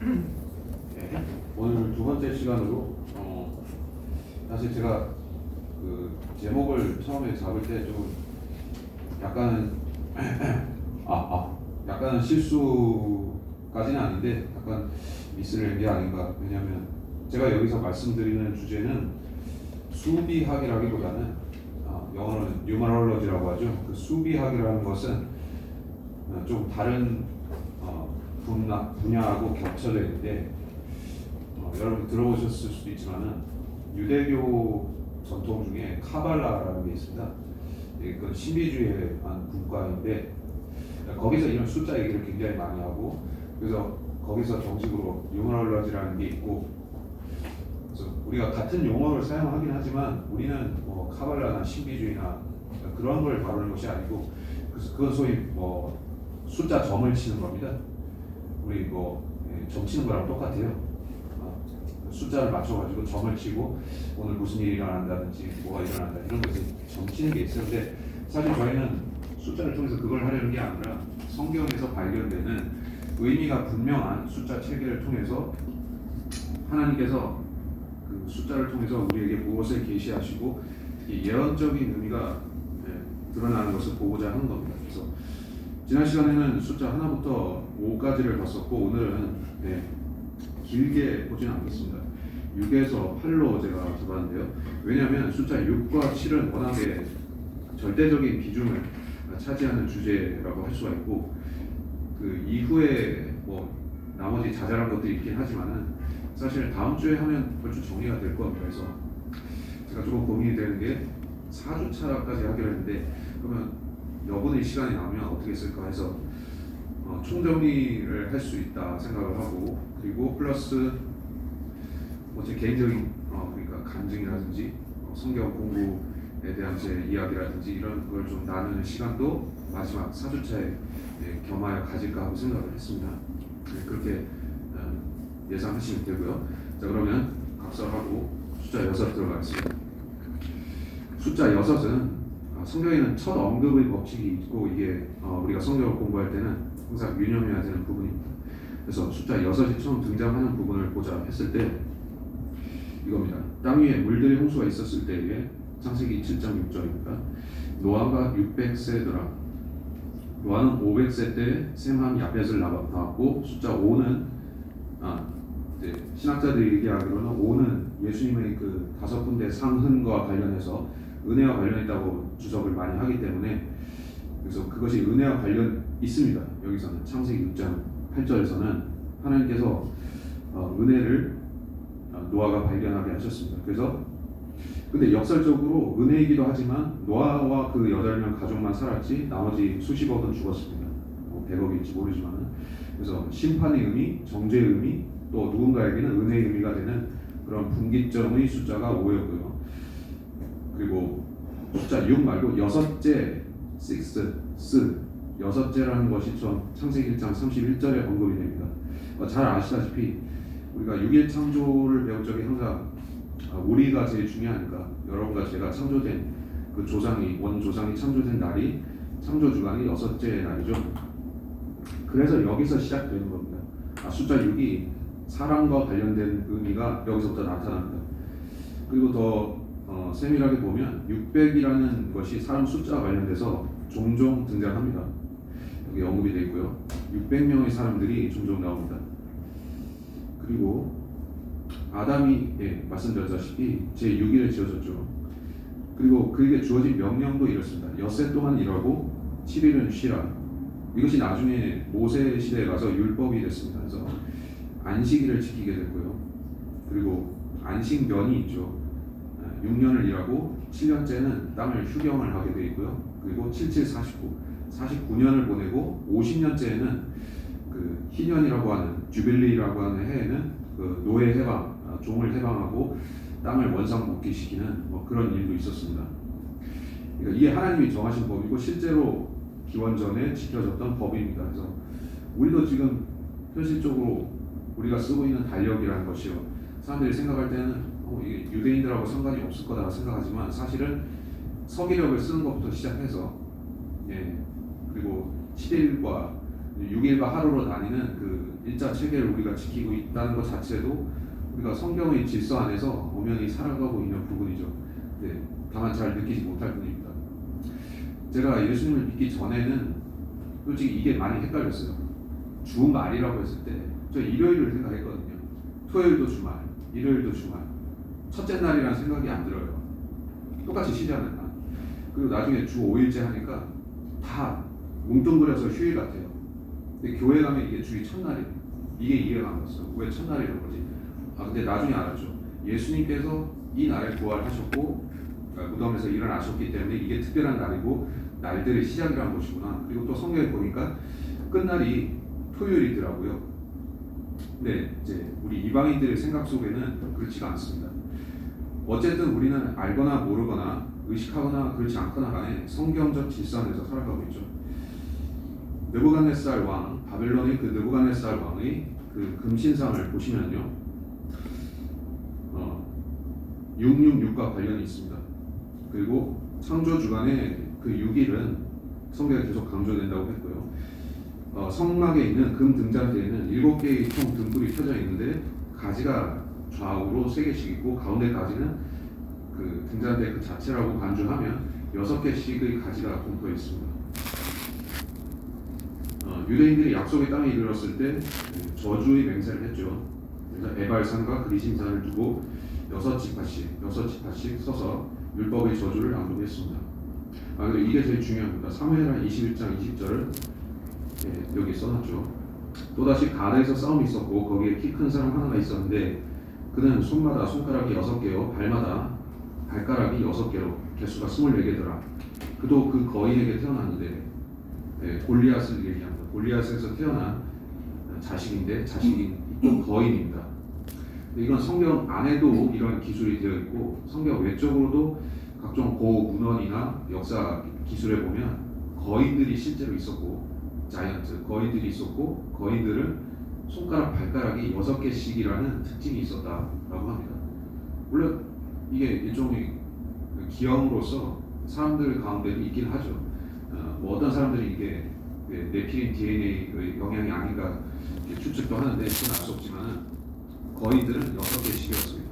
네, 오늘 두 번째 시간으로 사실 제가 그 제목을 처음에 잡을 때 좀 약간은 약간은 실수까지는 아닌데 약간 미스를 낸 게 아닌가. 왜냐하면 제가 여기서 말씀드리는 주제는 수비학이라기보다는 영어로는 뉴머럴러지라고 하죠. 그 수비학이라는 것은 좀 다른 분야하고 겹쳐져 있는데 여러분 들어보셨을 수도 있지만은 유대교 전통 중에 카발라라는 게 있습니다. 그 신비주의의 한 분과인데 거기서 이런 숫자 얘기를 굉장히 많이 하고 그래서 거기서 정식으로 뉴머럴러지라는 게 있고 그래서 우리가 같은 용어를 사용하긴 하지만 우리는 뭐 카발라나 신비주의나 그런 걸 다루는 것이 아니고 그래서 그건 소위 뭐 숫자 점을 치는 겁니다. 우리 점 치는 거랑 똑같아요. 숫자를 맞춰가지고 점을 치고 오늘 무슨 일이 일어난다든지 뭐가 일어난다 이런 것을 점 치는 게 있어요. 근데 사실 저희는 숫자를 통해서 그걸 하려는 게 아니라 성경에서 발견되는 의미가 분명한 숫자 체계를 통해서 하나님께서 그 숫자를 통해서 우리에게 무엇을 계시하시고 예언적인 의미가 드러나는 것을 보고자 하는 겁니다. 그래서 지난 시간에는 숫자 하나부터 5까지를 봤었고 오늘은 길게 보지는 않겠습니다. 6에서 8로 제가 잡았는데요. 왜냐하면 숫자 6과 7은 워낙에 절대적인 비중을 차지하는 주제라고 할 수가 있고 그 이후에 뭐 나머지 자잘한 것들이 있긴 하지만은 사실 다음 주에 하면 벌써 정리가 될 겁니다. 그래서 제가 조금 고민이 되는 게 4주차까지 하기로 했는데 그러면 여분의 시간이 나오면 어떻게 쓸까 해서 총정리를 할 수 있다 생각을 하고 그리고 플러스 제 개인적인 그러니까 간증이라든지 성경 공부에 대한 제 이야기라든지 이런 걸 좀 나누는 시간도 마지막 4주차에 겸하여 가질까 하고 생각을 했습니다. 그렇게 예상하시면 되고요. 자 그러면 각설하고 숫자 6 들어가겠습니다. 숫자 6은 성경에는 첫 언급의 법칙이 있고 이게 우리가 성경을 공부할 때는 항상 유념해야 되는 부분입니다. 그래서 숫자 6이 처음 등장하는 부분을 보자 했을 때 이겁니다. 땅 위에 물들의 홍수가 있었을 때에 창세기 7.6절입니다. 노아가 600세더라. 노아는 500세 때 셈함 야벳을 낳았고 숫자 5는 신학자들이 얘기하기로는 5는 예수님의 그 5군데 상흔과 관련해서 은혜와 관련있다고 주석을 많이 하기 때문에 그래서 그것이 은혜와 관련 있습니다. 여기서는 창세기 6장 8절에서는 하나님께서 은혜를 노아가 발견하게 하셨습니다. 그래서 근데 역설적으로 은혜이기도 하지만 노아와 그 8명 가족만 살았지 나머지 수십억은 죽었습니다. 100억일지 모르지만 그래서 심판의 의미, 정죄의 의미 또 누군가에게는 은혜의 의미가 되는 그런 분기점의 숫자가 5였고요. 그리고 숫자 6 말고 여섯째 여섯째라는 것이 창세기 1장 31절에 언급이 됩니다. 잘 아시다시피 우리가 6일 창조를 배울 적에 항상 우리가 제일 중요하니까 여러분과 제가 창조된 그 원조상이 창조된 날이 창조 주간이 6째 날이죠. 그래서 여기서 시작되는 겁니다. 숫자 6이 사랑과 관련된 의미가 여기서부터 나타납니다. 그리고 더 세밀하게 보면 600이라는 것이 사람 숫자와 관련돼서 종종 등장합니다. 여기 언급이 되어 있고요. 600명의 사람들이 종종 나옵니다. 그리고 아담이 말씀드렸다시피 제6일에 지어졌죠. 그리고 그에게 주어진 명령도 이렇습니다. 엿새 동안 일하고 7일은 쉬라. 이것이 나중에 모세 시대에 가서 율법이 됐습니다. 그래서 안식일을 지키게 됐고요. 그리고 안식년이 있죠. 6년을 일하고 7년째는 땅을 휴경을 하게 되어 있고요. 그리고 77, 49, 49년을 보내고 50년째에는 그 희년이라고 하는 주빌리라고 하는 해에는 그 노예 해방, 종을 해방하고 땅을 원상복귀시키는 그런 일도 있었습니다. 그러니까 이게 하나님이 정하신 법이고 실제로 기원전에 지켜졌던 법입니다. 그래서 우리도 지금 현실적으로 우리가 쓰고 있는 달력이라는 것이요. 사람들이 생각할 때는 이게 유대인들하고 상관이 없을 거다 생각하지만 사실은 서기력을 쓰는 것부터 시작해서 그리고 7일과 6일과 하루로 다니는 그 일자 체계를 우리가 지키고 있다는 것 자체도 우리가 성경의 질서 안에서 엄연히 살아가고 있는 부분이죠. 네, 다만 잘 느끼지 못할 뿐입니다. 제가 예수님을 믿기 전에는 솔직히 이게 많이 헷갈렸어요. 주말이라고 했을 때 저 일요일을 생각했거든요. 토요일도 주말, 일요일도 주말. 첫째 날이라는 생각이 안 들어요. 똑같이 쉬잖아요. 그리고 나중에 주 5일째 하니까 다 뭉뚱그려서 휴일 같아요. 근데 교회 가면 이게 주의 첫날이에요. 이게 이해가 안 갔어요. 왜 첫날이라는 거지? 근데 나중에 알았죠. 예수님께서 이 날에 부활하셨고 무덤에서 일어나셨기 때문에 이게 특별한 날이고 날들의 시작이라는 것이구나. 그리고 또 성경에 보니까 끝날이 토요일이더라고요. 근데 이제 우리 이방인들의 생각 속에는 그렇지가 않습니다. 어쨌든 우리는 알거나 모르거나 의식하거나 그렇지 않거나 간에 성경적 질서 안에서 살아가고 있죠. 느부갓네살 왕, 바벨론의 그 느부갓네살 왕의 그 금신상을 보시면요, 666과 관련이 있습니다. 그리고 창조 주간에 그 6일은 성경에 계속 강조된다고 했고요. 성막에 있는 금 등잔대에는 7개의 총 등불이 켜져 있는데 가지가 좌우로 3개씩 있고 가운데 가지는 그 등잔대 그 자체라고 간주하면 6개씩의 가지가 돋고 있습니다. 유대인들이 약속의 땅에 이르렀을 때 저주의 맹세를 했죠. 그래서 에발산과 그리심산을 두고 6지파씩 서서 율법의 저주를 낭독했습니다. 그래서 이게 제일 중요합니다. 사무엘하 21장 20절을 여기 써놨죠. 또다시 가드에서 싸움이 있었고 거기에 키 큰 사람 하나가 있었는데 그는 손마다 손가락이 6개요 발마다 발가락이 6개로 개수가 24개더라. 그도 그 거인에게 태어났는데 골리앗을 얘기합니다. 골리앗에서 태어난 자식인데 자식이 또 거인입니다. 이건 성경 안에도 이런 기술이 되어 있고 성경 외적으로도 각종 고문헌이나 역사 기술에 보면 거인들이 실제로 있었고 자이언트 거인들이 있었고 거인들은 손가락 발가락이 6개씩이라는 특징이 있었다라고 합니다. 물론 이게 일종의 기형으로서 사람들 가운데도 있긴 하죠. 뭐 어떤 사람들이 이게 네피림 DNA의 영향이 아닌가 추측도 하는데 그건 알 수 없지만 거인들은 6개씩이었습니다.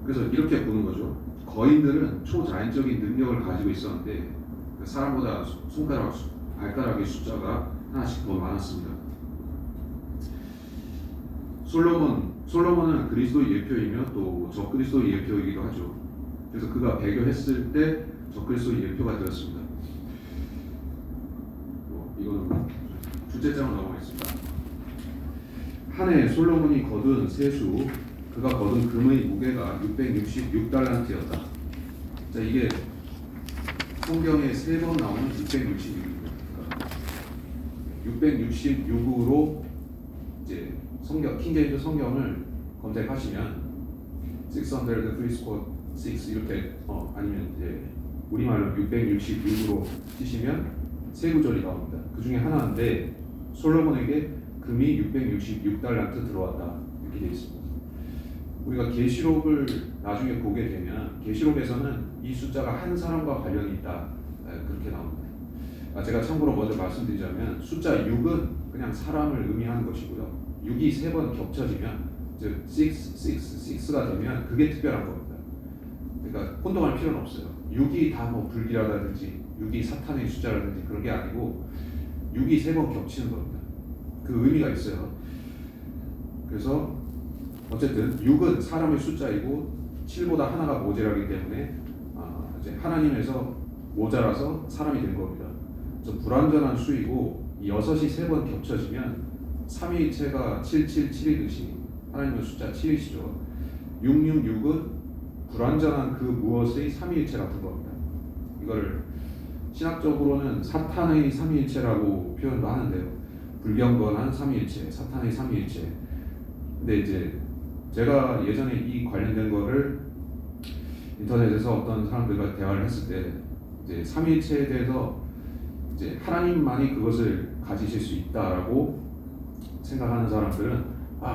그래서 이렇게 보는 거죠. 거인들은 초자연적인 능력을 가지고 있었는데 사람보다 발가락의 숫자가 하나씩 더 많았습니다. 솔로몬은 그리스도의 예표이며 또 적그리스도의 예표이기도 하죠. 그래서 그가 배교했을 때 적그리스도의 예표가 되었습니다. 이거는 둘째 장으로 넘어가겠습니다. 한 해 솔로몬이 거둔 세수, 그가 거둔 금의 무게가 666달란트였다. 자, 이게 성경에 3번 나오는 666입니다. 666으로 이제 킹제임스 성경을 검색하시면 636 이렇게 아니면 이제 우리말로 666으로 치시면 세 구절이 나옵니다. 그 중에 하나인데 솔로몬에게 금이 666달란트 들어왔다 이렇게 되어 있습니다. 우리가 계시록을 나중에 보게 되면 계시록에서는 이 숫자가 한 사람과 관련이 있다 그렇게 나옵니다. 제가 참고로 먼저 말씀드리자면 숫자 6은 그냥 사람을 의미하는 것이고요. 6이 3번 겹쳐지면 즉 6가 되면 그게 특별한 겁니다. 그러니까 혼동할 필요는 없어요. 6이 다 뭐 불길하다든지 6이 사탄의 숫자라든지 그런 게 아니고 6이 3번 겹치는 겁니다. 그 의미가 있어요. 그래서 어쨌든 6은 사람의 숫자이고 7보다 하나가 모자라기 때문에 이제 하나님에서 모자라서 사람이 된 겁니다. 그래서 불완전한 수이고 6이 3번 겹쳐지면 삼위일체가 777이듯이 하나님의 숫자 7이시죠. 666은 불완전한 그 무엇의 삼위일체 같은 겁니다. 이걸 신학적으로는 사탄의 삼위일체라고 표현도 하는데요. 불경건한 삼위일체, 사탄의 삼위일체. 근데 이제 제가 예전에 이 관련된 거를 인터넷에서 어떤 사람들과 대화를 했을 때 이제 삼위일체에 대해서 이제 하나님만이 그것을 가지실 수 있다라고 생각하는 사람들은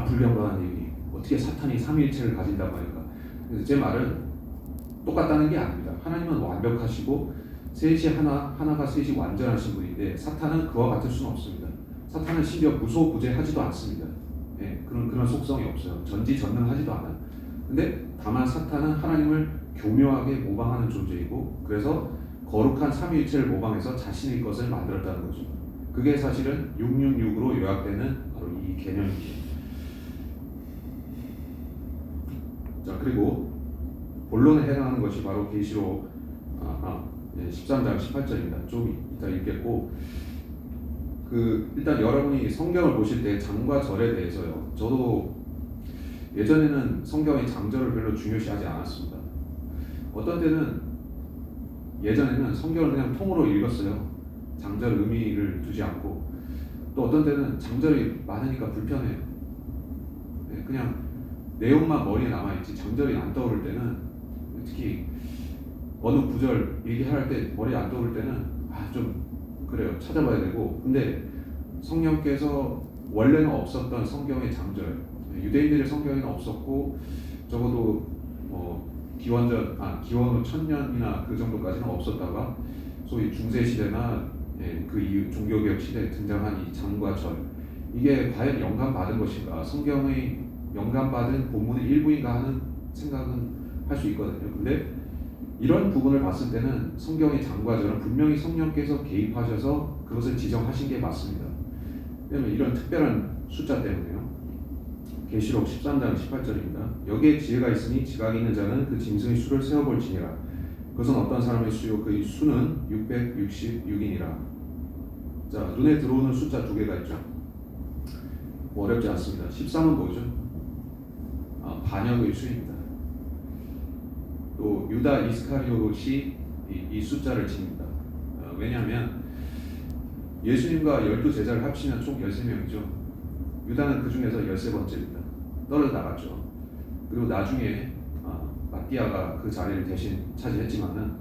불경건한 얘기, 어떻게 사탄이 삼위일체를 가진단 말인가. 그래서 제 말은 똑같다는 게 아닙니다. 하나님은 완벽하시고 셋이 하나가 셋이 완전하신 분인데 사탄은 그와 같을 수는 없습니다. 사탄은 심지어 무소부재하지도 않습니다. 예, 그런 속성이 없어요. 전지전능하지도 않아요. 근데 다만 사탄은 하나님을 교묘하게 모방하는 존재이고 그래서 거룩한 삼위일체를 모방해서 자신의 것을 만들었다는 거죠. 그게 사실은 666으로 요약되는 바로 이 개념이죠. 자, 그리고 본론에 해당하는 것이 바로 계시록 13장 18절입니다. 좀 이따 읽겠고 일단 여러분이 성경을 보실 때 장과 절에 대해서요. 저도 예전에는 성경의 장절을 별로 중요시하지 않았습니다. 어떤 때는 예전에는 성경을 그냥 통으로 읽었어요. 장절 의미를 두지 않고 또 어떤 때는 장절이 많으니까 불편해요. 그냥 내용만 머리에 남아있지 장절이 안 떠오를 때는 특히 어느 구절 얘기할 때 머리에 안 떠오를 때는 좀 그래요. 찾아봐야 되고 근데 성령께서 원래는 없었던 성경의 장절 유대인들의 성경에는 없었고 적어도 기원 후 1000년이나 그 정도까지는 없었다가 소위 중세시대나 그 이후 종교개혁 시대에 등장한 이 장과 절 이게 과연 영감받은 것인가 성경의 영감받은 본문의 일부인가 하는 생각은 할 수 있거든요. 근데 이런 부분을 봤을 때는 성경의 장과 절은 분명히 성령께서 개입하셔서 그것을 지정하신 게 맞습니다. 왜냐면 이런 특별한 숫자 때문에요. 계시록 13장 18절입니다. 여기에 지혜가 있으니 지각이 있는 자는 그 짐승의 수를 세어볼지니라. 그것은 어떤 사람의 수요 그의 수는 666이니라. 자, 눈에 들어오는 숫자 두 개가 있죠. 어렵지 않습니다. 13은 뭐죠? 반역의 수입니다. 또 유다 이스카리옷이 이 숫자를 지닙니다. 왜냐하면 예수님과 12제자를 합치면 총 13명이죠. 유다는 그 중에서 13번째입니다. 떨어나갔죠. 그리고 나중에 마띠아가 그 자리를 대신 차지했지만은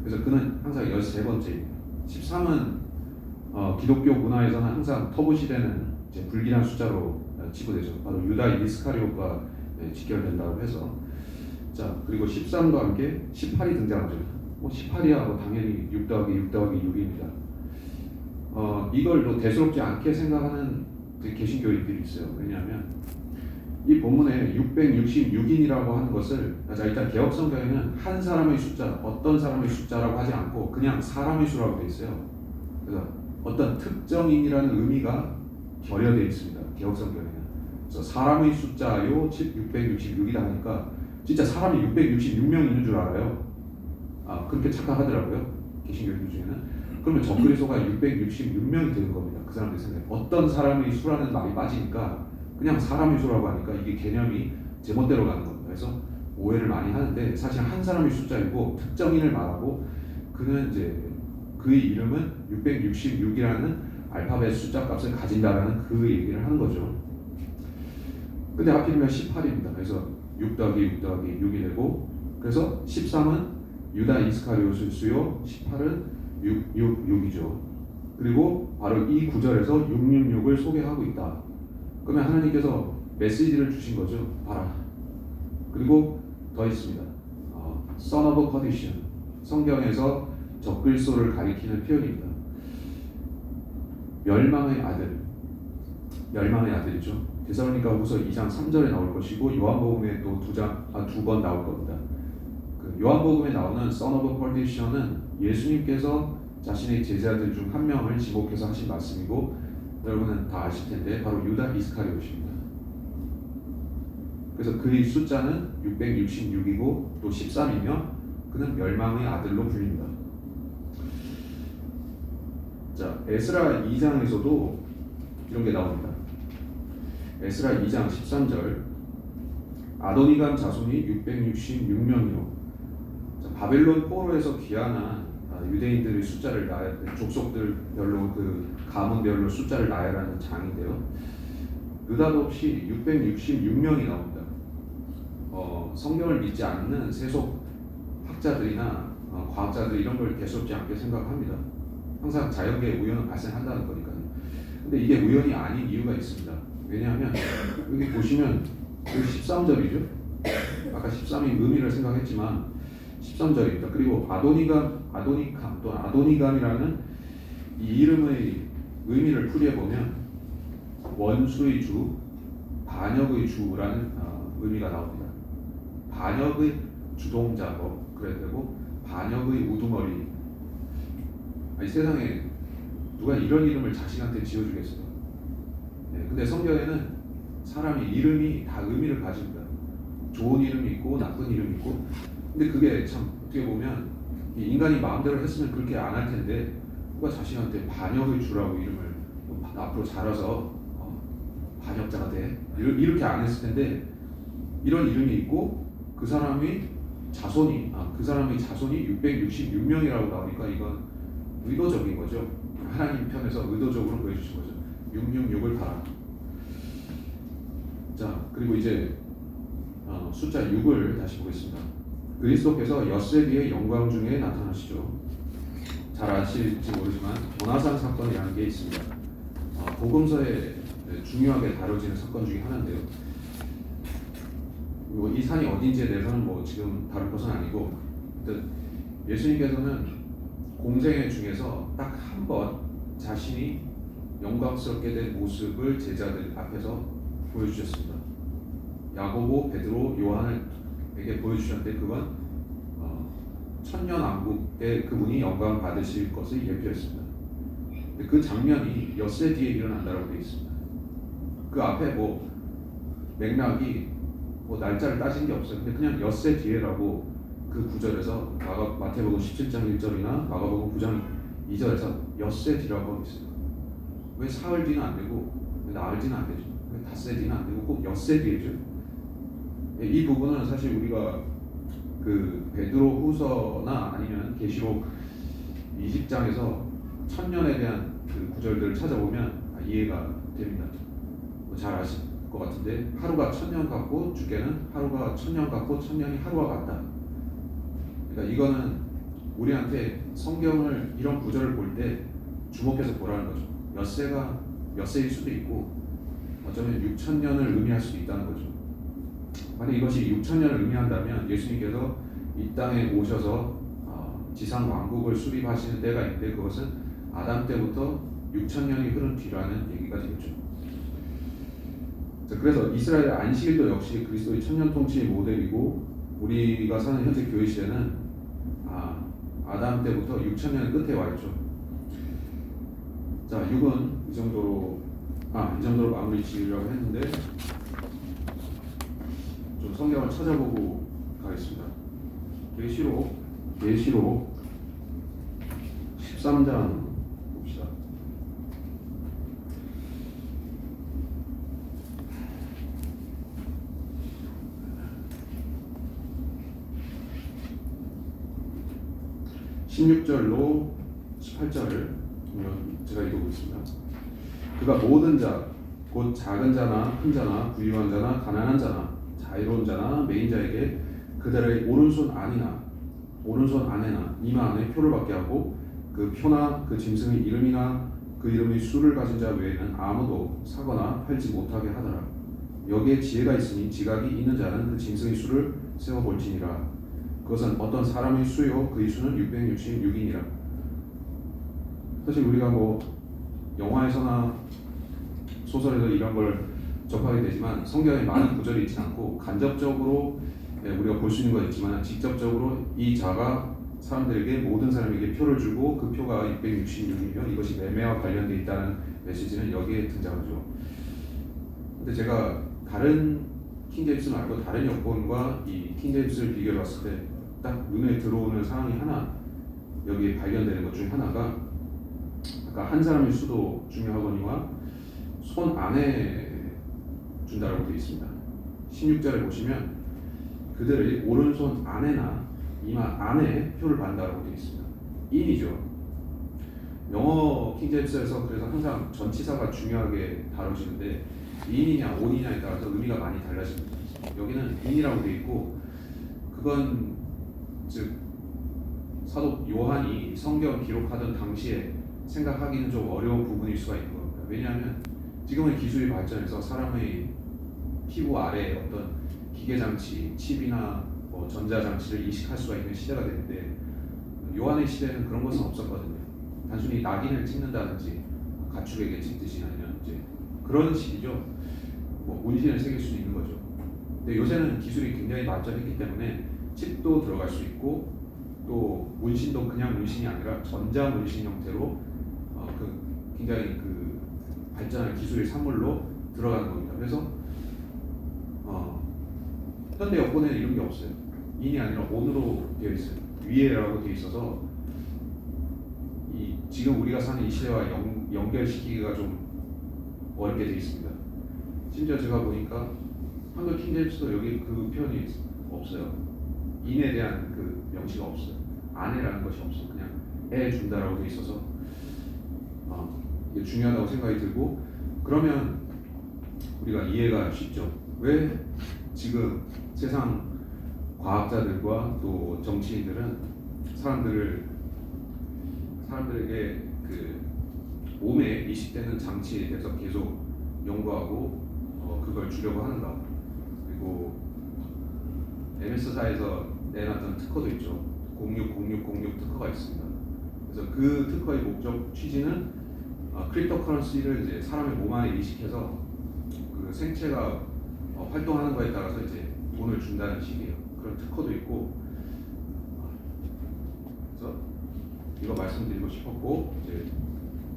그래서 그는 항상 13번째입니다. 13은 기독교 문화에서는 항상 터부시대는 이제 불길한 숫자로 치부되죠. 바로 유다 이스카리옷과 직결된다고 해서 자 그리고 13과 함께 18이 등장하죠. 18이야 당연히 6 더하기 6 더하기 6입니다. 이걸 대수롭지 않게 생각하는 개신교인들이 있어요. 왜냐하면 이 본문에 666인이라고 하는 것을 일단 개혁성경에는 한 사람의 숫자, 어떤 사람의 숫자라고 하지 않고 그냥 사람의 수라고 되어 있어요. 그래서 어떤 특정인이라는 의미가 결여되어 있습니다. 개혁성경에는. 그래서 사람의 숫자요 666이다 하니까 진짜 사람이 666명 있는 줄 알아요. 그렇게 착각하더라고요. 개신교인들 중에는. 그러면 정그리스도가 666명이 되는 겁니다. 그 사람들 생각에. 어떤 사람의 수라는 말이 빠지니까 그냥 사람의 수라고 하니까 이게 개념이 제멋대로 가는 겁니다. 그래서 오해를 많이 하는데 사실 한 사람의 숫자이고 특정인을 말하고 그는 이제 그의 이름은 666이라는 알파벳 숫자 값을 가진다라는 그 얘기를 하는 거죠. 근데 하필이면 18입니다. 그래서 6 더하기 6 더하기 6이 되고 그래서 13은 유다 이스카리옷의 수요 18은 666이죠. 그리고 바로 이 구절에서 666을 소개하고 있다. 그러면 하나님께서 메시지를 주신 거죠. 봐라. 그리고 더 있습니다. Son of Perdition. 성경에서 적글소를 가리키는 표현입니다. 멸망의 아들. 멸망의 아들이죠. 데살로니가후서 2장 3절에 나올 것이고 요한복음에 또 두 번 나올 겁니다. 요한복음에 나오는 Son of Perdition은 예수님께서 자신의 제자들 중 한 명을 지목해서 하신 말씀이고 여러분은 다 아실 텐데 바로 유다 이스카리옷입니다. 그래서 그의 숫자는 666이고 또 13이며 그는 멸망의 아들로 불립니다. 자, 에스라 2장에서도 이런 게 나옵니다. 에스라 2장 13절 아도니감 자손이 666명이요. 바벨론 포로에서 귀환한 유대인들의 숫자를 족속들별로 그 가문별로 숫자를 나열하는 장인데요. 느닷없이 666명이 나옵니다. 성경을 믿지 않는 세속 학자들이나 과학자들 이런 걸 대수롭지 않게 생각합니다. 항상 자연계에 우연은 발생한다는 거니까요. 근데 이게 우연이 아닌 이유가 있습니다. 왜냐하면 여기 보시면 13절이죠. 아까 13이 의미를 생각했지만 13절입니다. 그리고 아도니감 또는 아도니감이라는 이 이름의 의미를 풀이해보면 원수의 주, 반역의 주라는 의미가 나옵니다. 반역의 주동자 그래야 되고 반역의 우두머리. 아니, 세상에 누가 이런 이름을 자식한테 지어주겠어요? 네, 근데 성경에는 사람이 이름이 다 의미를 가집니다. 좋은 이름이 있고 나쁜 이름이 있고. 근데 그게 참 어떻게 보면 인간이 마음대로 했으면 그렇게 안 할 텐데 누가 자식한테 반역의 주라고 이름을 앞으로 자라서 반역자가 돼 이렇게 안 했을 텐데 이런 이름이 있고 그 사람의 자손이 666명이라고 나오니까 이건 의도적인 거죠. 하나님 편에서 의도적으로 보여주신 거죠. 666을 봐라. 자, 그리고 이제 숫자 6을 다시 보겠습니다. 그리스도께서 엿새기의 영광 중에 나타나시죠. 잘 아실지 모르지만 도나산 사건이라는 게 있습니다. 복음서에 중요하게 다뤄지는 사건 중에 하나인데요. 이 산이 어딘지에 대해서는 지금 다룰 것은 아니고, 예수님께서는 공생애 중에서 딱 한 번 자신이 영광스럽게 된 모습을 제자들 앞에서 보여주셨습니다. 야고보, 베드로, 요한에게 보여주셨는데 그건 천년왕국 때 그분이 영광 받으실 것을 예표했습니다. 그 장면이 엿새 뒤에 일어난다고 되어 있습니다. 그 앞에 맥락이 날짜를 따진 게 없어요. 근데 그냥 엿새 뒤에라고 그 구절에서 마태복음 17장 1절이나 마가복음 9장 2절에서 엿새 뒤라고 하고 있어요. 왜 사흘 뒤는 안 되고 나흘 뒤는 안 되죠? 왜 닷새 뒤는 안 되고 꼭 엿새 뒤에죠? 이 부분은 사실 우리가 그 베드로 후서나 아니면 계시록 20장에서 천년에 대한 그 구절들을 찾아보면 이해가 됩니다. 잘 아실 것 같은데 하루가 천년 같고 주께는 하루가 천년 같고 천년이 하루와 같다. 그러니까 이거는 우리한테 성경을 이런 구절을 볼 때 주목해서 보라는 거죠. 엿새일 수도 있고 어쩌면 6천년을 의미할 수도 있다는 거죠. 만약 이것이 6천년을 의미한다면 예수님께서 이 땅에 오셔서 지상 왕국을 수립하시는 때가 있는데 그것은 아담 때부터 6천년이 흐른 뒤라는 얘기가 되겠죠. 그래서 이스라엘 안식일도 역시 그리스도의 천년 통치의 모델이고 우리가 사는 현재 교회 시대는 아담 때부터 6천년 끝에 와 있죠. 자, 6은 이 정도로 마무리 지으려고 했는데 좀 성경을 찾아보고 가겠습니다. 계시록 13장 봅시다. (16절로) 18절을 제가 읽어보겠습니다. 그가 모든 자, 곧 작은 자나 큰 자나 부유한 자나 가난한 자나 자유로운 자나 매인 자에게 그들의 오른손 안에나 이마 안에 표를 받게 하고 그 표나 그 짐승의 이름이나 그 이름의 수를 가진 자 외에는 아무도 사거나 팔지 못하게 하더라. 여기에 지혜가 있으니 지각이 있는 자는 그 짐승의 수를 세어볼지니라. 그것은 어떤 사람의 수요 그의 수는 666이니라. 사실 우리가 영화에서나 소설에서 이런 걸 접하게 되지만 성경에 많은 구절이 있지 않고 간접적으로 우리가 볼 수 있는 건 있지만 직접적으로 이 자가 모든 사람에게 표를 주고 그 표가 666이면 이것이 매매와 관련되어 있다는 메시지는 여기에 등장하죠. 근데 제가 다른 킹제임스 말고 다른 역본과 이 킹제임스를 비교해 봤을 때 딱 눈에 들어오는 상황이 하나 여기에 발견되는 것 중에 하나가 아까 한 사람의 수도 중요하거니와 손 안에 준다라고 되어 있습니다. 16절에 보시면 그들의 오른손 안에나 이마 안에 표를 받는다라고 되어 있습니다. 인이죠. 영어 킹제임스에서 그래서 항상 전치사가 중요하게 다뤄지는데 인이냐 온이냐에 따라서 의미가 많이 달라집니다. 여기는 인이라고 되어 있고 그건 즉 사도 요한이 성경 기록하던 당시에 생각하기는 좀 어려운 부분일 수가 있는 겁니다. 왜냐하면 지금의 기술이 발전해서 사람의 피부 아래에 어떤 기계장치, 칩이나 뭐 전자장치를 이식할 수가 있는 시대가 됐는데 요한의 시대는 그런 것은 없었거든요. 단순히 낙인을 찍는다든지 가축에게 찍듯이 아니면 이제 그런 식이죠. 뭐 문신을 새길 수 있는 거죠. 근데 요새는 기술이 굉장히 발전했기 때문에 칩도 들어갈 수 있고 또 문신도 그냥 문신이 아니라 전자 문신 형태로 굉장히 그 발전한 기술의 산물로 들어가는 겁니다. 그래서 현대 여권에는 이런 게 없어요. 인이 아니라 온으로 되어 있어요. 위에라고 되어 있어서 지금 우리가 사는 이 시대와 연결시키기가 좀 어렵게 되어 있습니다. 심지어 제가 보니까 한글 킹제임스도 여기 그 표현이 없어요. 인에 대한 그 명시가 없어요. 아내라는 것이 없어. 그냥 애 준다라고 되어 있어서 이게 중요하다고 생각이 들고, 그러면 우리가 이해가 쉽죠. 왜 지금 세상 과학자들과 또 정치인들은 사람들에게 그 몸에 이식되는 장치에 대해서 계속 연구하고 그걸 주려고 하는가. 그리고 MS사에서 내놨던 특허도 있죠. 060606 특허가 있습니다. 그래서 그 특허의 목적 취지는 크립토커런시를 이제 사람의 몸 안에 이식해서 그 생체가 활동하는 거에 따라서 이제 돈을 준다는 식이에요. 그런 특허도 있고, 그래서 이거 말씀드리고 싶었고, 이제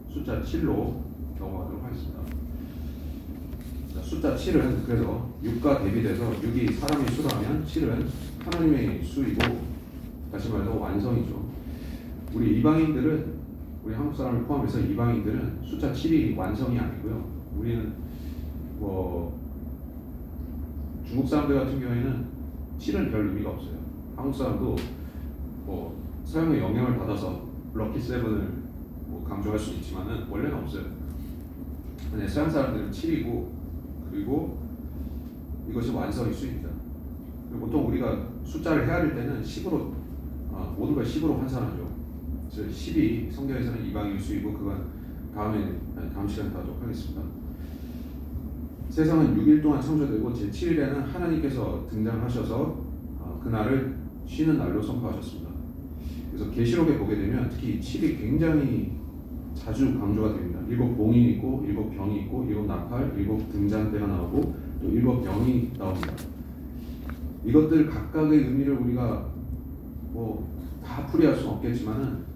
숫자 7로 넘어가도록 하겠습니다. 자, 숫자 7은 그래서 6과 대비돼서 6이 사람의 수라면 7은 하나님의 수이고, 다시 말해서 완성이죠. 우리 한국 사람을 포함해서 이방인들은 숫자 7이 완성이 아니고요. 우리는 중국 사람들 같은 경우에는 7은 별 의미가 없어요. 한국 사람도 서양의 영향을 받아서 럭키 세븐을 강조할 수 있지만은 원래는 없어요. 근데 서양 사람들은 7이고, 그리고 이것이 완성의 수입니다. 그리고 보통 우리가 숫자를 헤아릴 때는 10으로 모든 걸 10으로 환산하죠. 그래서 10이 성경에서는 이방인의 수이고, 그건 다음 시간에 다루도록 하겠습니다. 세상은 6일 동안 창조되고 제7일에는 하나님께서 등장하셔서 그날을 쉬는 날로 선포하셨습니다. 그래서 계시록에 보게 되면 특히 7이 굉장히 자주 강조가 됩니다. 7 봉인이 있고 7 병이 있고 7 나팔, 7 등잔대가 나오고 또 7 병이 나옵니다. 이것들 각각의 의미를 우리가 다 풀이할 수는 없겠지만은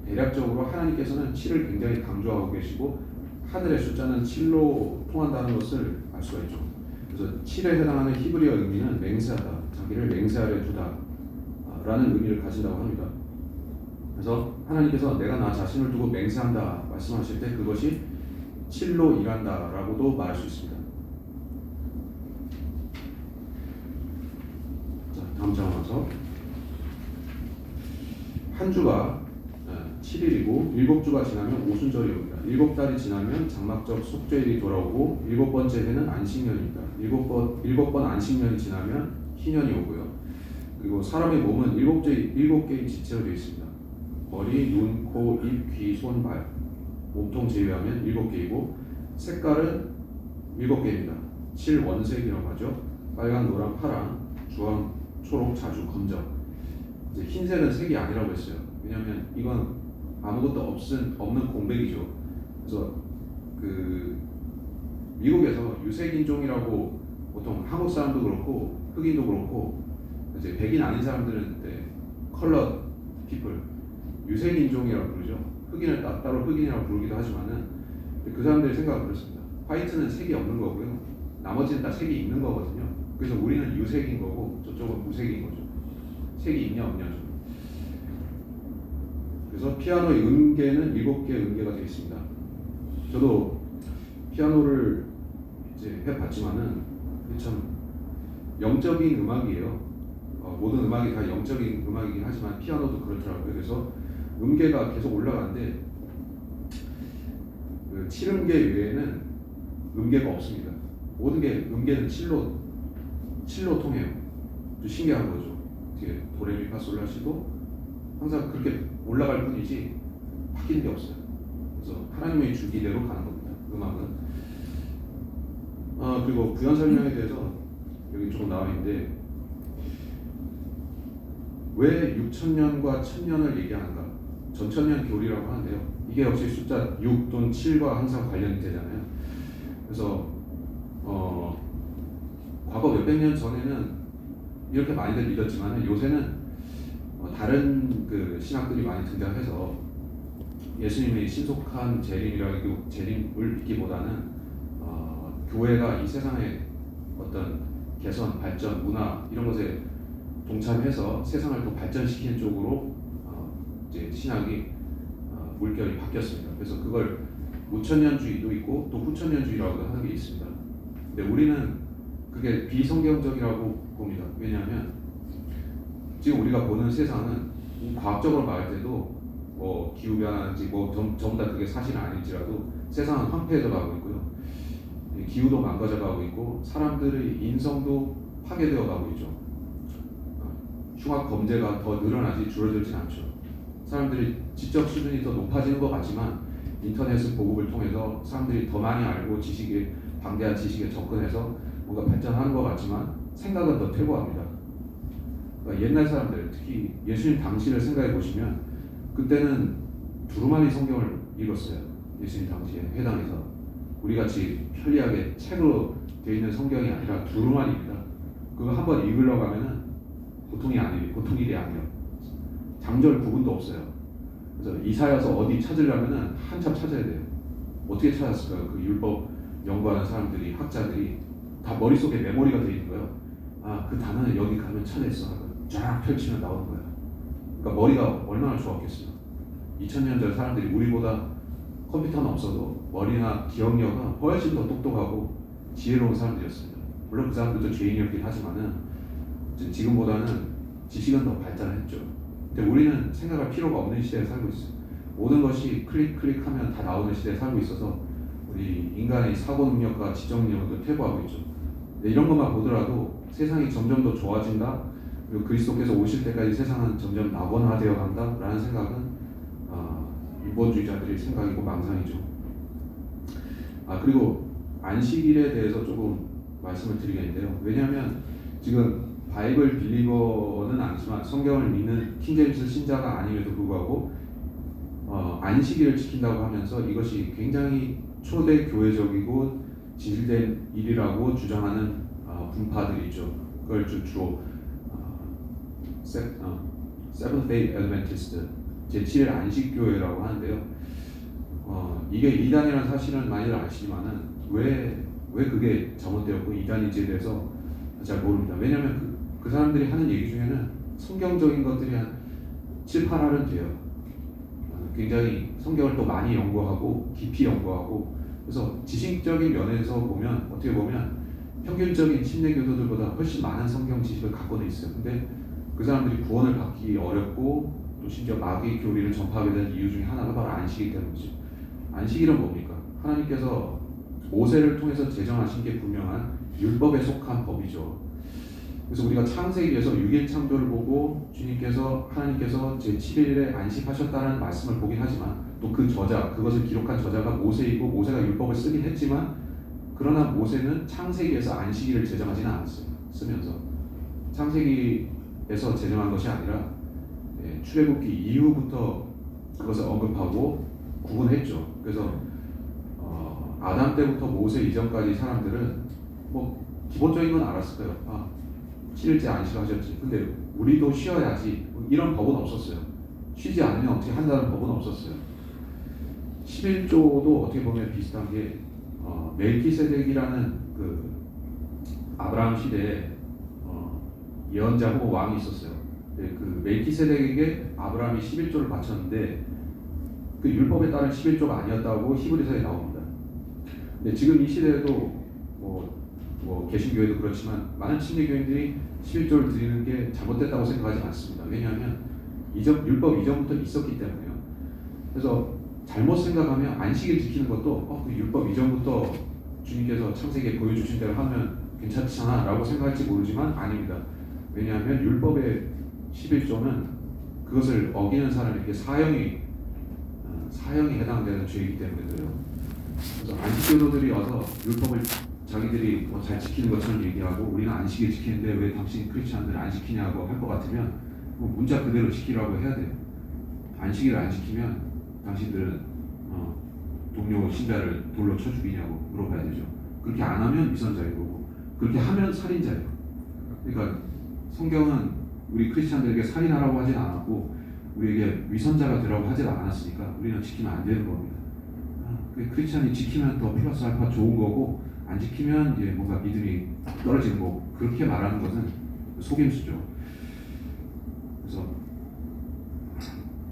대략적으로 하나님께서는 7을 굉장히 강조하고 계시고 하늘의 숫자는 7로 통한다는 것을 알 수가 있죠. 그래서 7에 해당하는 히브리어 의미는 맹세하다, 자기를 맹세하려 두다 라는 의미를 가진다고 합니다. 그래서 하나님께서 내가 나 자신을 두고 맹세한다 말씀하실 때 그것이 7로 일한다 라고도 말할 수 있습니다. 자, 다음 장 와서 한 주가 7일이고 7주가 지나면 오순절이 옵니다. 7달이 지나면 장막적 속죄일이 돌아오고 7번째 해는 안식년입니다. 7번 안식년이 지나면 희년이 오고요. 그리고 사람의 몸은 7개의 지체로 되어 있습니다. 머리, 눈, 코, 입, 귀, 손, 발, 몸통 제외하면 7개이고 색깔은 7개입니다. 7원색이라고 하죠. 빨강, 노랑, 파랑, 주황, 초록, 자주, 검정. 이제 흰색은 색이 아니라고 했어요. 왜냐하면 이건 아무것도 없는 공백이죠. 그래서 미국에서 유색인종이라고 보통 한국 사람도 그렇고 흑인도 그렇고 이제 백인 아닌 사람들은 컬러 피플 유색인종이라고 부르죠. 흑인을 따로 흑인이라고 부르기도 하지만은 그 사람들의 생각은 그렇습니다. 화이트는 색이 없는 거고요. 나머지는 다 색이 있는 거거든요. 그래서 우리는 유색인 거고 저쪽은 무색인 거죠. 색이 있냐 없냐죠. 그래서 피아노의 음계는 7개의 음계가 되어 있습니다. 저도 피아노를 이제 해봤지만은 참 영적인 음악이에요. 모든 음악이 다 영적인 음악이긴 하지만 피아노도 그렇더라고요. 그래서 음계가 계속 올라가는데 그 7음계 외에는 음계가 없습니다. 모든 게 음계는 7로 통해요. 좀 신기한 거죠. 이게 도레미파솔라시도 항상 그렇게 올라갈 뿐이지 바뀌는 게 없어요. 그래서 하나님의 주기대로 가는 겁니다. 음악은. 그리고 부연 설명에 대해서 여기 조금 나와 있는데 왜 6천년과 1000년을 얘기하는가? 전천년 교리라고 하는데요. 이게 역시 숫자 6 또는 7과 항상 관련이 되잖아요. 그래서 과거 몇백 년 전에는 이렇게 많이들 믿었지만 요새는 다른 그 신학들이 많이 등장해서 예수님의 신속한 재림을 믿기보다는 교회가 이 세상의 어떤 개선, 발전, 문화 이런 것에 동참해서 세상을 더 발전시키는 쪽으로 이제 신학이 물결이 바뀌었습니다. 그래서 그걸 무천년주의도 있고 또 후천년주의라고 하는 게 있습니다. 근데 우리는 그게 비성경적이라고 봅니다. 왜냐하면 지금 우리가 보는 세상은 과학적으로 말할 때도 뭐 기후변화인지 전부 다 그게 사실은 아닐지라도 세상은 황폐해져 가고 있고요. 기후도 망가져 가고 있고 사람들의 인성도 파괴되어 가고 있죠. 흉악 범죄가 더 늘어나지 줄어들진 않죠. 사람들이 지적 수준이 더 높아지는 것 같지만 인터넷 보급을 통해서 사람들이 더 많이 알고 방대한 지식에 접근해서 뭔가 발전하는 것 같지만 생각은 더 퇴보합니다. 그러니까 옛날 사람들, 특히 예수님 당시를 생각해 보시면 그때는 두루마리 성경을 읽었어요. 예수님 당시에 회당에서 우리같이 편리하게 책으로 되어 있는 성경이 아니라 두루마리입니다. 그거 한번 읽으려고 하면은 보통 일이 아니에요. 장절 구분도 없어요. 그래서 이사야서 어디 찾으려면은 한참 찾아야 돼요. 어떻게 찾았을까요? 그 율법 연구하는 사람들이, 학자들이 다 머릿속에 메모리가 되어 있는 거예요. 그 단어는 여기 가면 찾아있어. 쫙 펼치면 나오는 거예요. 그러니까 머리가 얼마나 좋았겠어요. 2000년 전 사람들이 우리보다 컴퓨터는 없어도 머리나 기억력은 훨씬 더 똑똑하고 지혜로운 사람들이었습니다. 물론 그 사람들도 죄인이었긴 하지만은 지금보다는 지식은 더 발달했죠. 근데 우리는 생각할 필요가 없는 시대에 살고 있어요. 모든 것이 클릭하면 다 나오는 시대에 살고 있어서 우리 인간의 사고 능력과 지적 능력도 퇴보하고 있죠. 이런 것만 보더라도 세상이 점점 더 좋아진다. 그리고 그리스도께서 오실 때까지 세상은 점점 낙원화되어 간다라는 생각은 유보주의자들의 생각이고 망상이죠. 그리고 안식일에 대해서 조금 말씀을 드리겠는데요. 왜냐하면 지금 바이블 빌리버는 아니지만 성경을 믿는 킹제임스 신자가 아님에도 불구하고 안식일을 지킨다고 하면서 이것이 굉장히 초대 교회적이고 진실된 일이라고 주장하는 분파들이 있죠. 그걸 주로 Seventh-day Adventist 제7일 안식교회라고 하는데요. 이게 이단이라는 사실은 많이들 아시지만은 왜 그게 잘못되었고 이단인지에 대해서 잘 모릅니다. 왜냐하면 그 사람들이 하는 얘기 중에는 성경적인 것들이 한 7, 8할은 돼요. 굉장히 성경을 또 많이 연구하고 깊이 연구하고 그래서 지식적인 면에서 보면 어떻게 보면 평균적인 침례 교도들보다 훨씬 많은 성경 지식을 갖고는 있어요. 근데 그 사람들이 구원을 받기 어렵고 또 심지어 마귀 교리를 전파하게 된 이유 중에 하나가 바로 안식이기 때문이죠. 안식일은 뭡니까? 하나님께서 모세를 통해서 제정하신 게 분명한 율법에 속한 법이죠. 그래서 우리가 창세기에서 6일 창조를 보고 하나님께서 제7일에 안식하셨다는 말씀을 보긴 하지만 또 그 그것을 기록한 저자가 모세이고 모세가 율법을 쓰긴 했지만 그러나 모세는 창세기에서 안식일을 제정하지는 않았어요. 쓰면서 창세기에서 제정한 것이 아니라 출애굽기 이후부터 그것을 언급하고 구분했죠. 그래서 아담 때부터 모세 이전까지 사람들은 뭐 기본적인 건 알았을 거예요. 7일째 안식하셨지. 근데 우리도 쉬어야지. 이런 법은 없었어요. 쉬지 않으면 어떻게 한다는 법은 없었어요. 11조도 어떻게 보면 비슷한 게 멜키세덱이라는 그 아브라함 시대에 예언자 혹은 왕이 있었어요. 그 멜키세덱에게 아브라함이 11조를 바쳤는데 그 율법에 따른 11조가 아니었다고 히브리서에 나옵니다. 근데 지금 이 시대에도 뭐 개신교회도 그렇지만 많은 침례교인들이 11조를 드리는 게 잘못됐다고 생각하지 않습니다. 왜냐하면 율법 이전부터 있었기 때문에요. 그래서 잘못 생각하면 안식일 지키는 것도 그 율법 이전부터 주님께서 창세기에 보여주신 대로 하면 괜찮잖아 라고 생각할지 모르지만 아닙니다. 왜냐하면 율법의 11조는 그것을 어기는 사람에게 사형이 해당되는 죄이기 때문에 그래요. 그래서 안식교도들이 와서 율법을 자기들이 잘 지키는 것처럼 얘기하고 우리는 안식일 지키는데 왜 당신 크리스찬들은 안 지키냐고 할 것 같으면 문자 그대로 지키라고 해야 돼요. 안식일을 안 지키면 당신들은 동료 신자를 돌로 쳐 죽이냐고 물어봐야 되죠. 그렇게 안 하면 위선자인 거고, 그렇게 하면 살인자예요. 그러니까 성경은 우리 크리스찬들에게 살인하라고 하진 않았고 우리에게 위선자가 되라고 하진 않았으니까 우리는 지키면 안 되는 겁니다. 크리스찬이 지키면 더 플러스 알파 좋은 거고, 안 지키면 이제 뭔가 믿음이 떨어지는 거고, 그렇게 말하는 것은 속임수죠. 그래서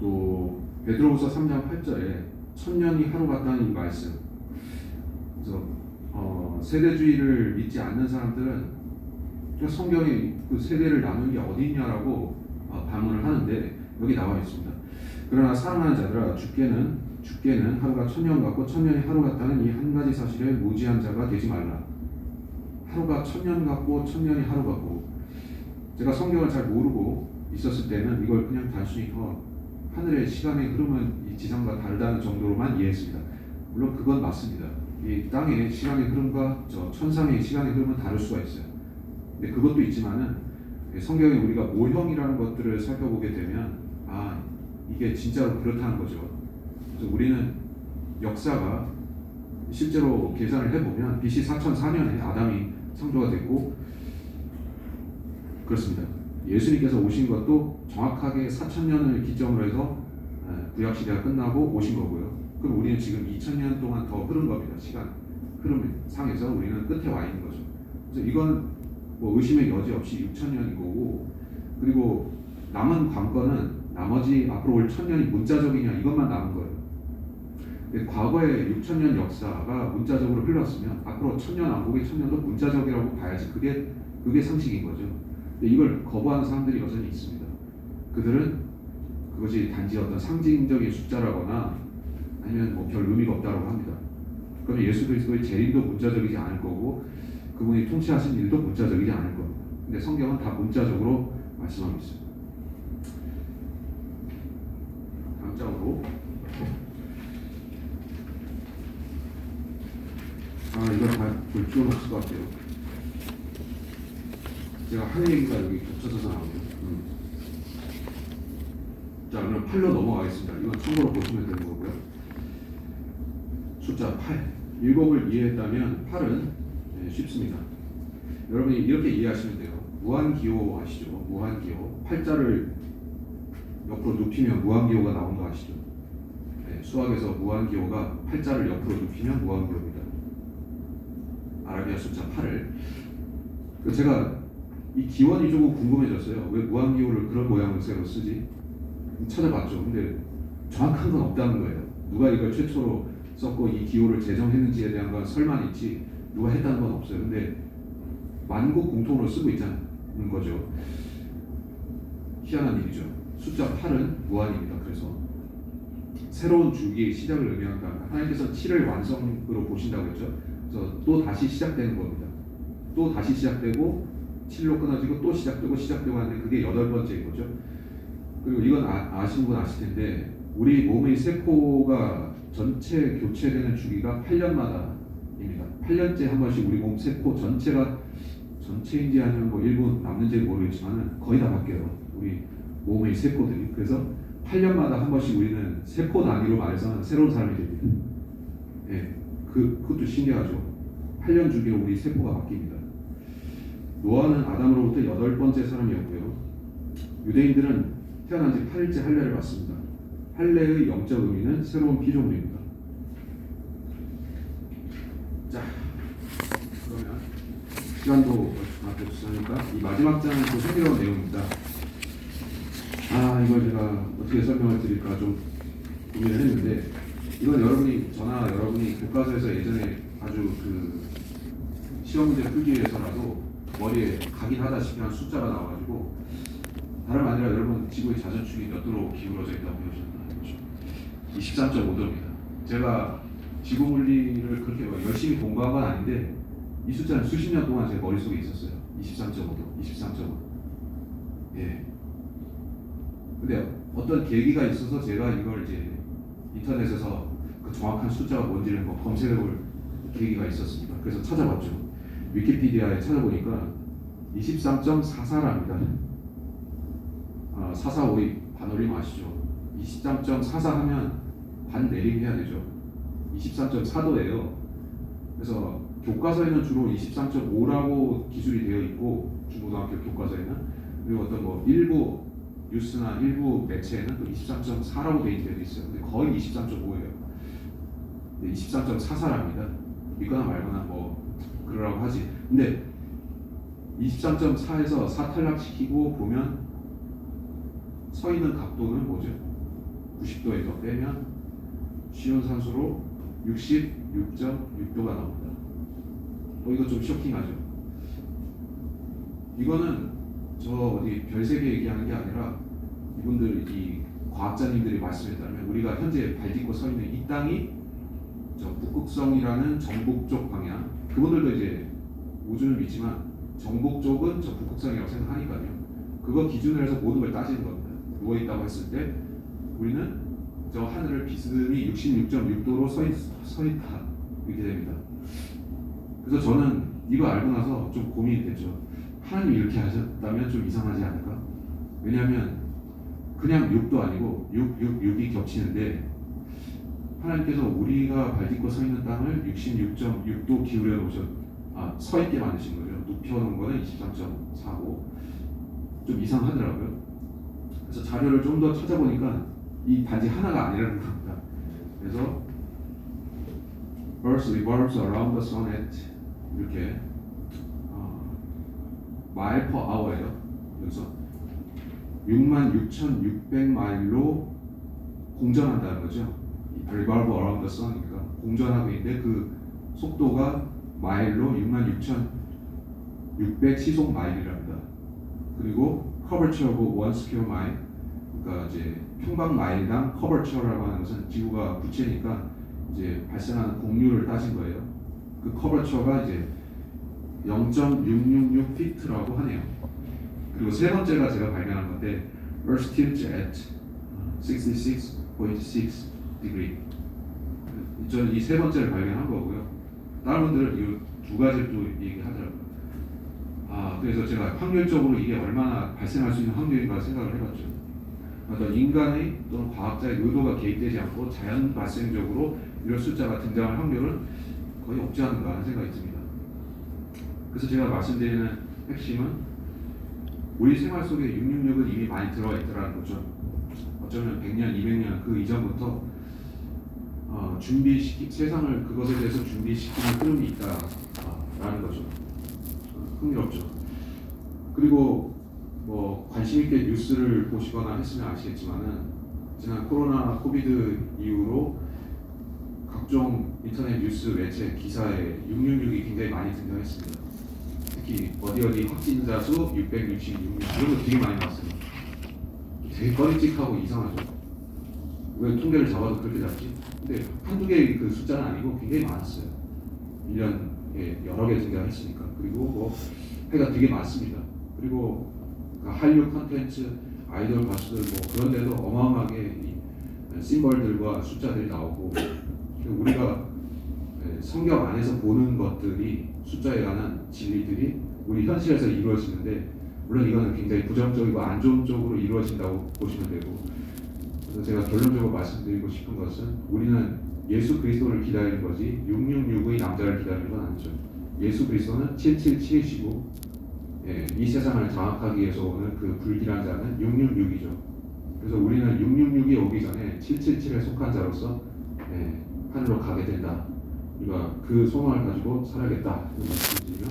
또 베드로후서 3장 8절에 천년이 하루 같다는 이 말씀. 그래서 세대주의를 믿지 않는 사람들은 성경에 그 세대를 나눈 게 어디 있냐라고 반문을 하는데 여기 나와 있습니다. 그러나 사랑하는 자들아, 죽게는 하루가 천년 같고 천년이 하루 같다는 이 한 가지 사실에 무지한 자가 되지 말라. 하루가 천년 같고 천년이 하루 같고, 제가 성경을 잘 모르고 있었을 때는 이걸 그냥 단순히 하늘의 시간의 흐름은 이 지상과 다르다는 정도로만 이해했습니다. 물론 그건 맞습니다. 이 땅의 시간의 흐름과 저 천상의 시간의 흐름은 다를 수가 있어요. 근데 그것도 있지만은 성경에 우리가 모형이라는 것들을 살펴보게 되면 이게 진짜로 그렇다는 거죠. 그래서 우리는 역사가 실제로 계산을 해보면 BC 4004년에 아담이 창조가 됐고, 그렇습니다. 예수님께서 오신 것도 정확하게 4000년을 기점으로 해서 구약시대가 끝나고 오신 거고요. 그럼 우리는 지금 2000년 동안 더 흐른 겁니다. 시간 흐름 상에서 우리는 끝에 와 있는 거죠. 그래서 이건 뭐 의심의 여지 없이 6000년인 거고, 그리고 남은 관건은 나머지 앞으로 올 1000년이 문자적이냐 이것만 남은 거예요. 과거의 6000년 역사가 문자적으로 흘렀으면 앞으로 1000년 왕국의 1000년도 문자적이라고 봐야지 그게 상식인 거죠. 근데 이걸 거부하는 사람들이 여전히 있습니다. 그들은 그것이 단지 어떤 상징적인 숫자라거나 아니면 뭐 별 의미가 없다고 합니다. 그러면 예수 그리스도의 재림도 문자적이지 않을 거고 그분이 통치하신 일도 문자적이지 않을 겁니다. 근데 성경은 다 문자적으로 말씀하고 있습니다. 다음 장으로. 이건 볼 필요는 없을 것 같아요. 제가 하는 얘기가 여기 겹쳐져서 나오네요. 자, 그럼 8로 넘어가겠습니다. 이건 참고로 보시면 되는 거고요. 숫자 8. 율법을 이해했다면 8은 쉽습니다. 여러분이 이렇게 이해하시면 돼요. 무한기호 아시죠? 무한기호. 팔자를 옆으로 눕히면 무한기호가 나온 거 아시죠? 수학에서 무한기호가 팔자를 옆으로 눕히면 무한기호입니다. 아라비아 숫자 8을. 제가 이 기원이 조금 궁금해졌어요. 왜 무한기호를 그런 모양으로 쓰지? 찾아봤죠. 근데 정확한 건 없다는 거예요. 누가 이걸 최초로 썼고 이 기호를 제정했는지에 대한 건 설만 있지 누가 했다는 건 없어요. 근데 만국 공통으로 쓰고 있다는 거죠. 희한한 일이죠. 숫자 8은 무한입니다. 그래서 새로운 주기의 시작을 의미한다. 하나님께서 7을 완성으로 보신다고 했죠. 그래서 또 다시 시작되는 겁니다. 또 다시 시작되고 7로 끊어지고 또 시작되고 하는데 그게 8번째인 거죠. 그리고 이건 아시는 분 아실 텐데 우리 몸의 세포가 전체 교체되는 주기가 8년마다입니다. 8년째 한 번씩 우리 몸 세포 전체인지 아니면 뭐 일부 남는지 모르겠지만 거의 다 바뀌어요. 우리 몸의 세포들이. 그래서 8년마다 한 번씩 우리는 세포 단위로 말해서는 새로운 사람이 됩니다. 그것도 신기하죠. 8년 주기로 우리 세포가 바뀝니다. 노아는 아담으로부터 8번째 사람이었고요. 유대인들은 태어난 지 8일째 할례를 받습니다. 할례의 영적 의미는 새로운 피조물입니다. 자, 그러면 시간도 없으니까 이 마지막 장은 또 흥미로운 내용입니다. 이걸 제가 어떻게 설명을 드릴까 좀 고민을 했는데, 이건 여러분이 교과서에서 예전에 아주 시험 문제 풀기 위해서라도 머리에 각인하다시피 한 숫자가 나와가지고, 다름 아니라 여러분 지구의 자전축이 몇 도로 기울어져 있다고 보셨나요? 23.5도입니다. 제가 지구 물리를 그렇게 열심히 공부한 건 아닌데 이 숫자는 수십 년 동안 제 머릿속에 있었어요. 23.5도, 23.5도. 근데 어떤 계기가 있어서 제가 이걸 이제 인터넷에서 그 정확한 숫자가 뭔지를 검색해볼 계기가 있었습니다. 그래서 찾아봤죠. 위키피디아에 찾아보니까 23.44랍니다. 445의 반올림 아시죠? 23.44 하면 반 내림 해야 되죠. 23.4도예요. 그래서 교과서에는 주로 23.5라고 기술이 되어 있고, 중고등학교 교과서에는, 그리고 어떤 뭐 일부 뉴스나 일부 매체에는 또 23.4라고 되어 있는 데도 있어요. 근데 거의 23.5예요. 23.44랍니다. 믿거나 말거나 뭐 그러라고 하지. 근데 23.4에서 4탈락시키고 보면 서 있는 각도는 뭐죠? 90도에서 빼면 쉬운 산수로 66.6도가 나옵니다. 이거 좀 쇼킹하죠? 이거는 저 어디 별세계 얘기하는 게 아니라 이분들, 이 과학자님들이 말씀에 따르면 우리가 현재 발 딛고 서 있는 이 땅이 저 북극성이라는 정북쪽 방향, 그분들도 이제 우주를 믿지만 정북쪽은 저 북극성이라고 생각하니까요. 그거 기준으로 해서 모든 걸 따지는 겁니다. 누워있다고 했을 때 우리는 저 하늘을 비스듬히 66.6도로 서 있다, 이렇게 됩니다. 그래서 저는 이거 알고 나서 좀 고민이 됐죠. 하나님이 이렇게 하셨다면 좀 이상하지 않을까? 왜냐하면 그냥 6도 아니고 6이 겹치는데 하나님께서 우리가 발 딛고 서 있는 땅을 66.6도 기울여 서 있게 만드신 거죠. 눕혀놓은 거는 23.4고 좀 이상하더라고요. 그래서 자료를 좀 더 찾아보니까 이 단지 하나가 아니라는 겁니다. 그래서 Earth revolves around the sun at 이렇게 mile per hour예요. 그래서 66,600마일로 공전한다는 거죠. revolve around the sun이니까 공전하고 있는데 그 속도가 마일로 66,600 시속 마일이랍니다. 그리고 curvature of 1 square mile, 그러니까 이제 평방 마일당 curvature라고 하는 것은 지구가 부채니까 이제 발생하는 공류를 따진 거예요. 그 curvature가 이제 0.666 feet라고 하네요. 그리고 세 번째가 제가 발견한 건데 Earth tilts at 66.6 degree. 저는 이 세 번째를 발견한 거고요. 다른 분들은 이 두 가지를 또 얘기하더라고요. 그래서 제가 확률적으로 이게 얼마나 발생할 수 있는 확률인가 생각을 해봤죠. 어떤 인간의 또는 과학자의 의도가 개입되지 않고 자연 발생적으로 이런 숫자가 등장할 확률은 거의 없지 않은가 하는 생각이 듭니다. 그래서 제가 말씀드리는 핵심은 우리 생활 속에 666은 이미 많이 들어와 있더라는 거죠. 어쩌면 100년, 200년 그 이전부터 세상을 그것에 대해서 준비시키는 흐름이 있다라는 거죠. 흥미롭죠. 그리고 뭐 관심 있게 뉴스를 보시거나 했으면 아시겠지만은 지난 코로나 코비드 이후로 각종 인터넷 뉴스 매체 기사에 666이 굉장히 많이 등장했습니다. 특히 어디 확진자 수 666 이런 거 되게 많이 나왔어요. 되게 꺼림칙하고 이상하죠. 왜 통계를 잡아도 그렇게 잡지? 근데 한두 개의 그 숫자는 아니고 굉장히 많았어요. 1년에 여러 개 등장했으니까. 그리고 뭐 해가 되게 많습니다. 그리고 한류 콘텐츠, 아이돌 가수들 뭐 그런 데도 어마어마하게 이 심벌들과 숫자들이 나오고, 우리가 성경 안에서 보는 것들이 숫자에 관한 진리들이 우리 현실에서 이루어지는데, 물론 이거는 굉장히 부정적이고 안 좋은 쪽으로 이루어진다고 보시면 되고, 그래서 제가 결론적으로 말씀드리고 싶은 것은 우리는 예수 그리스도를 기다리는 거지 666의 남자를 기다리는 건 아니죠. 예수 그리스도는 777이시고 이 세상을 장악하기 위해서 오는 그 불길한 자는 666이죠. 그래서 우리는 666이 오기 전에 777에 속한 자로서 하늘로 가게 된다. 우리가 그 소망을 가지고 살아야겠다. 말씀드리며